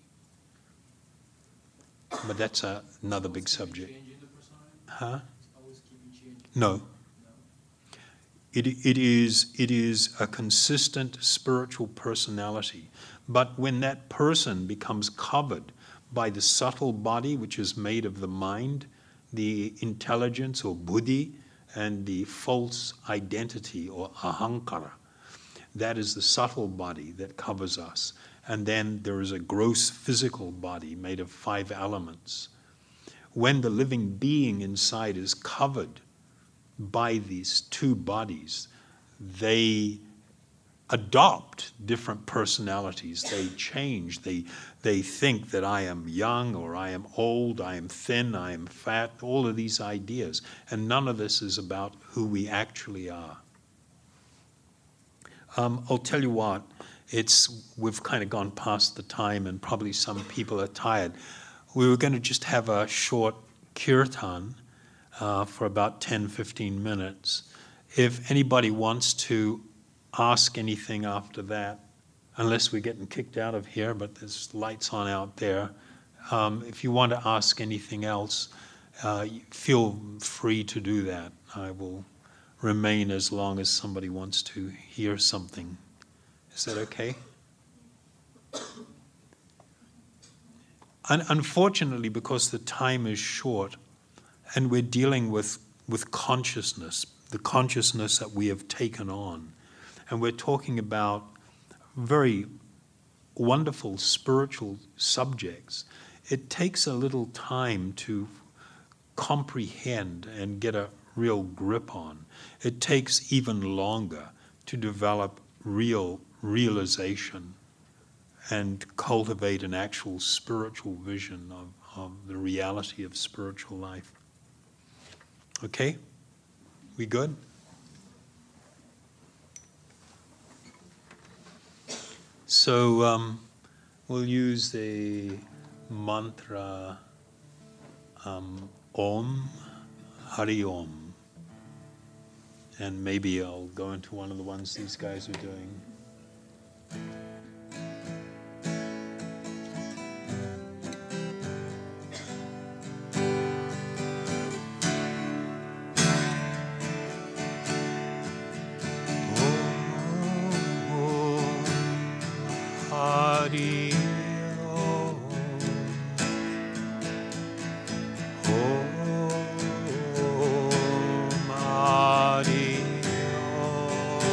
But that's another big subject. Changing the personality? Huh? It's always keeping changing. No. No. It is a consistent spiritual personality. But when that person becomes covered by the subtle body, which is made of the mind, the intelligence or buddhi, and the false identity or ahankara, that is the subtle body that covers us. And then there is a gross physical body made of 5 elements. When the living being inside is covered by these 2 bodies, they adopt different personalities. They change. They think that I am young or I am old, I am thin, I am fat, all of these ideas. And none of this is about who we actually are. I'll tell you what, we've kind of gone past the time and probably some people are tired. We were going to just have a short kirtan for about 10-15 minutes. If anybody wants to ask anything after that, unless we're getting kicked out of here, but there's lights on out there. If you want to ask anything else, feel free to do that. I will remain as long as somebody wants to hear something. Is that okay? Unfortunately, because the time is short and we're dealing with consciousness, the consciousness that we have taken on, and we're talking about very wonderful spiritual subjects, it takes a little time to comprehend and get a real grip on. It takes even longer to develop real realization and cultivate an actual spiritual vision of the reality of spiritual life. Okay? We good? So we'll use the mantra Om Hari Om. And maybe I'll go into one of the ones these guys are doing. Hari Om. Om Hari Om.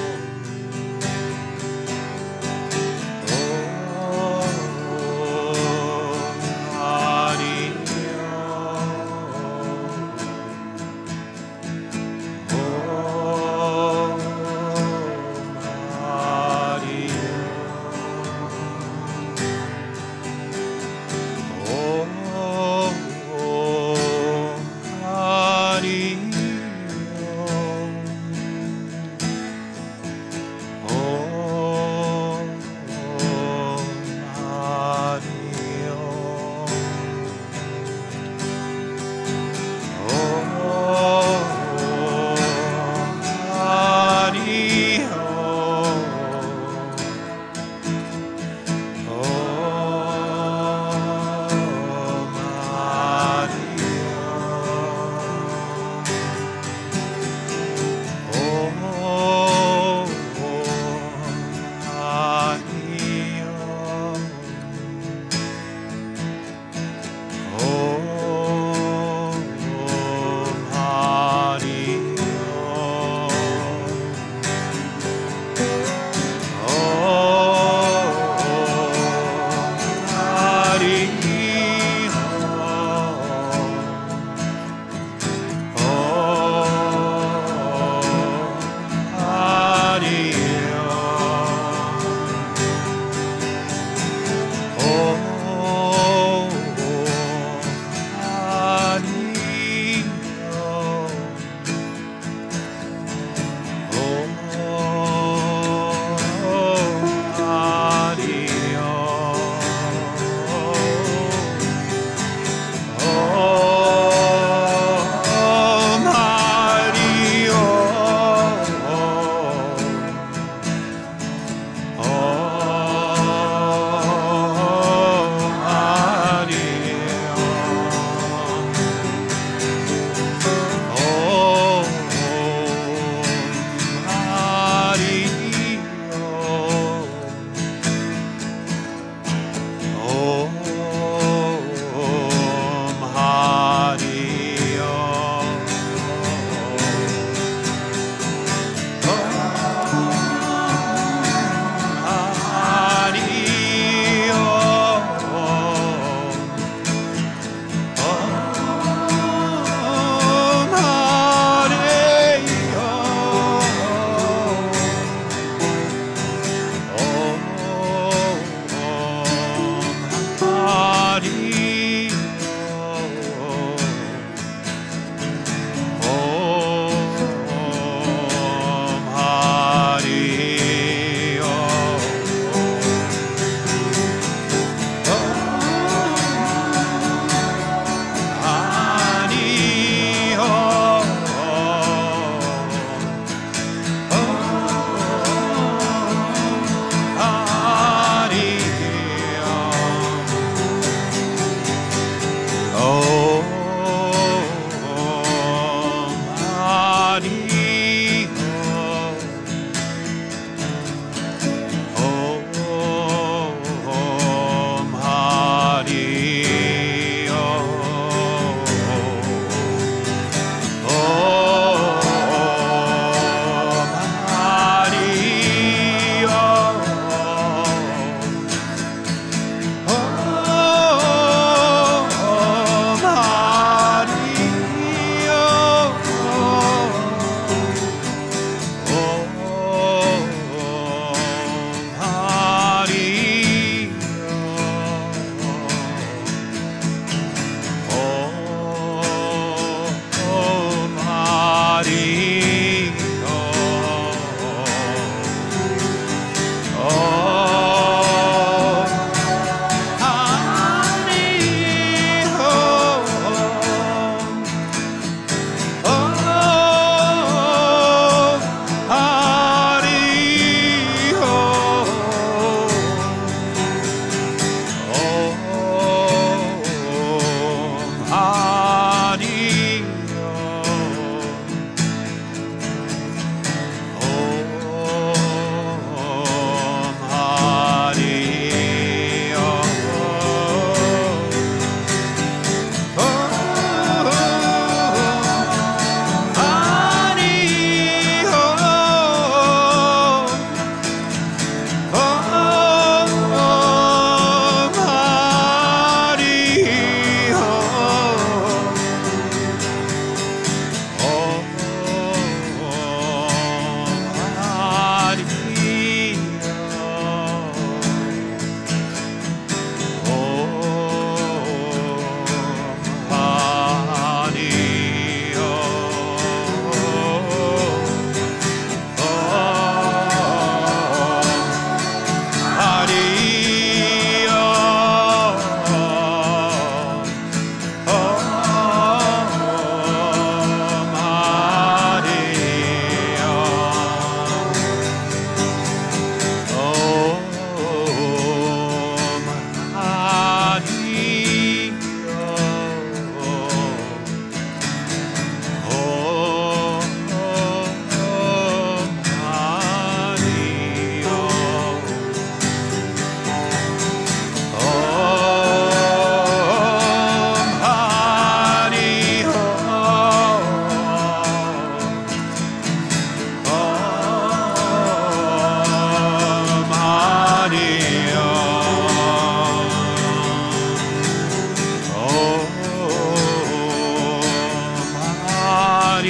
Om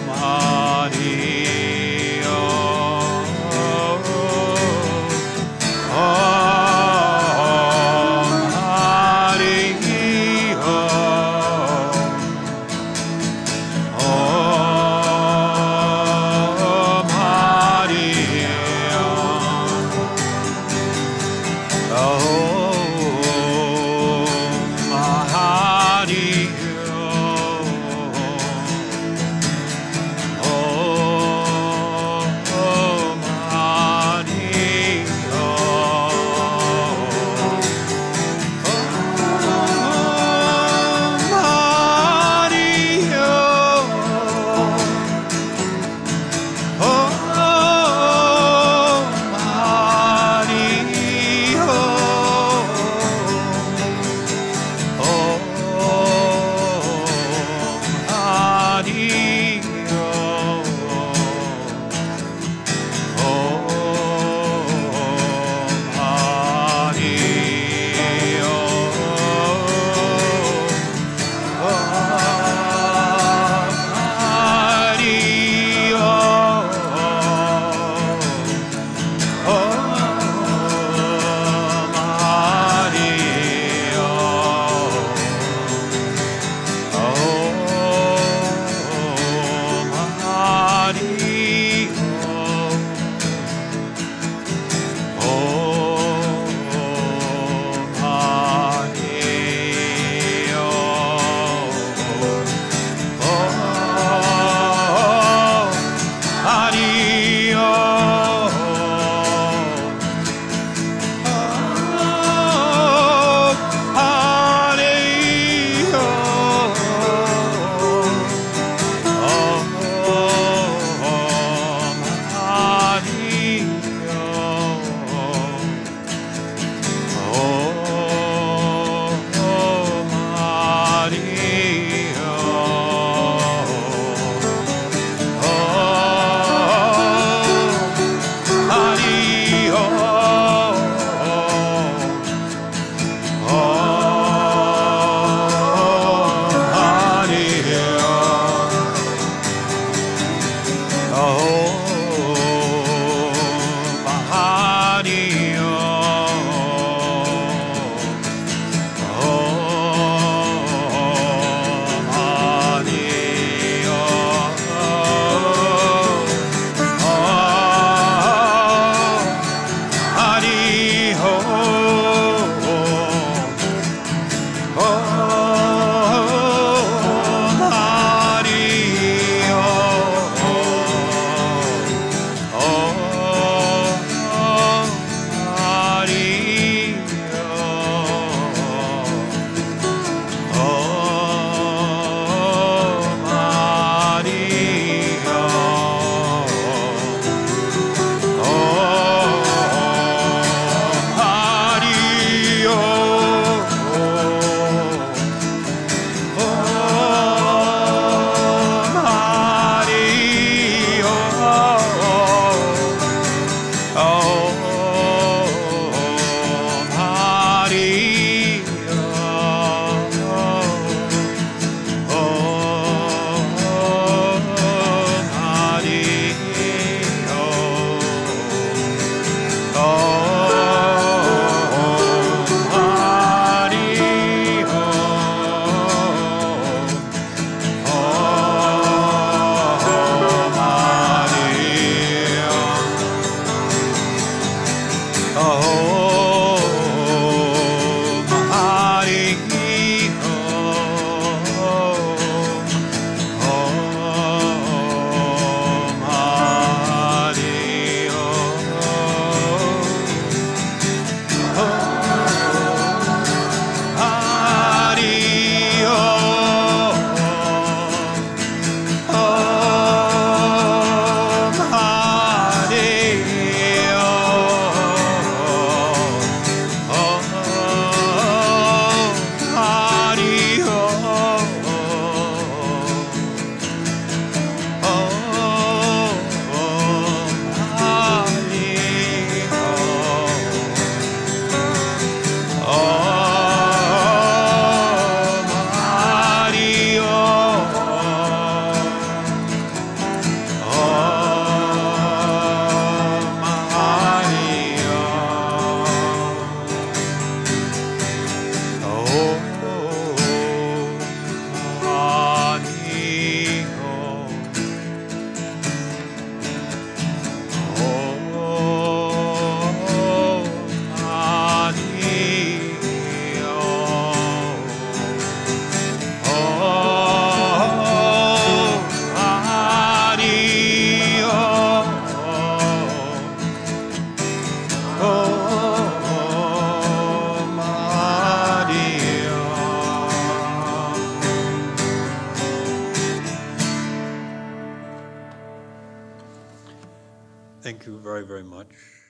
Hari Om. Thank you very, very much.